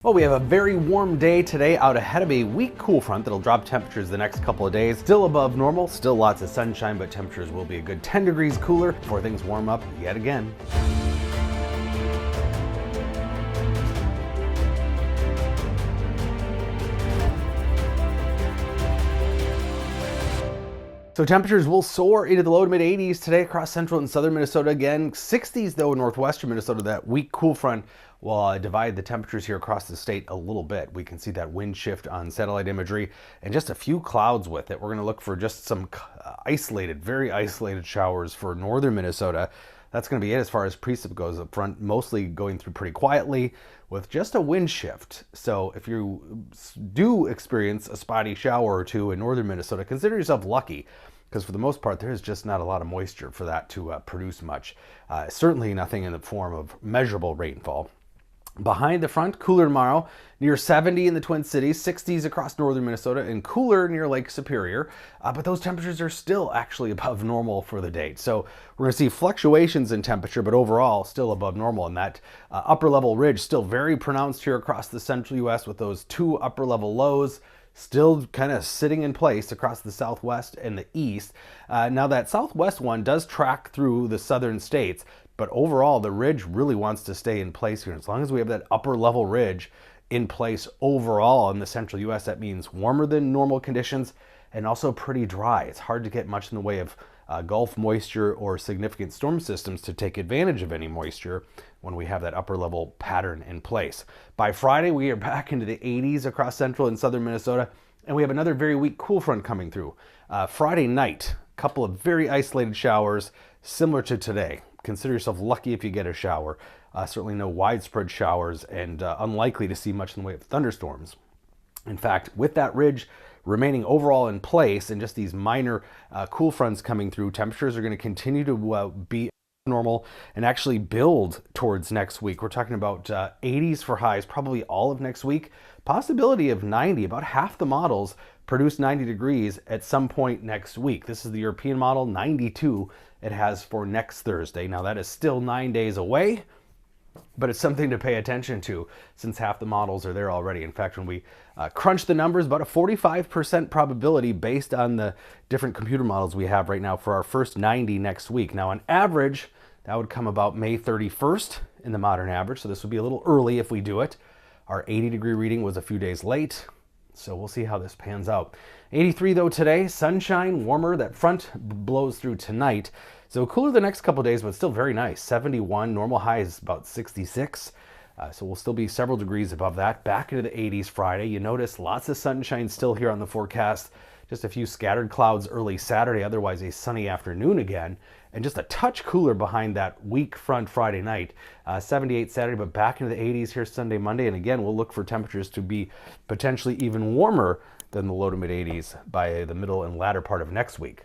Well, we have a very warm day today out ahead of a weak cool front that'll drop temperatures the next couple of days. Still above normal, still lots of sunshine, but temperatures will be a good 10 degrees cooler before things warm up yet again. So temperatures will soar into the low to mid 80s today across central and southern Minnesota again. 60s though in northwestern Minnesota. That weak cool front will divide the temperatures here across the state a little bit. We can see that wind shift on satellite imagery and just a few clouds with it. We're going to look for just some isolated, very isolated showers for northern Minnesota. That's going to be it as far as precip goes up front, mostly going through pretty quietly with just a wind shift. So if you do experience a spotty shower or two in northern Minnesota, consider yourself lucky, because for the most part, there's just not a lot of moisture for that to produce much. Certainly nothing in the form of measurable rainfall. Behind the front, cooler tomorrow, near 70 in the Twin Cities, 60s across northern Minnesota, and cooler near Lake Superior. But those temperatures are still actually above normal for the day. So we're going to see fluctuations in temperature, but overall still above normal. And that upper level ridge still very pronounced here across the central U.S. with those two upper level lows still kind of sitting in place across the southwest and the east. Now that southwest one does track through the southern states, but overall the ridge really wants to stay in place here. As long as we have that upper level ridge in place overall in the central U.S., that means warmer than normal conditions and also pretty dry. It's hard to get much in the way of Gulf moisture or significant storm systems to take advantage of any moisture when we have that upper level pattern in place. By Friday, we are back into the 80s across central and southern Minnesota, and we have another very weak cool front coming through. Friday night, a couple of very isolated showers similar to today. Consider yourself lucky if you get a shower. Certainly no widespread showers and unlikely to see much in the way of thunderstorms. In fact, with that ridge remaining overall in place and just these minor cool fronts coming through, temperatures are going to continue to be normal and actually build towards next week. We're talking about 80s for highs probably all of next week. Possibility of 90. About half the models produce 90 degrees at some point next week. This is the European model, 92 it has for next Thursday. Now that is still 9 days away, but it's something to pay attention to since half the models are there already. In fact, when we crunch the numbers, about a 45% probability based on the different computer models we have right now for our first 90 next week. Now on average, that would come about May 31st in the modern average, so this would be a little early if we do it. Our 80 degree reading was a few days late, so we'll see how this pans out. 83 though today, sunshine, warmer. That front blows through tonight. So cooler the next couple of days, but still very nice. 71, normal high is about 66. So we'll still be several degrees above that. Back into the 80s Friday. You notice lots of sunshine still here on the forecast. Just a few scattered clouds early Saturday, otherwise a sunny afternoon again. And just a touch cooler behind that weak front Friday night. 78 Saturday, but back into the 80s here Sunday, Monday. And again, we'll look for temperatures to be potentially even warmer than the low to mid 80s by the middle and latter part of next week.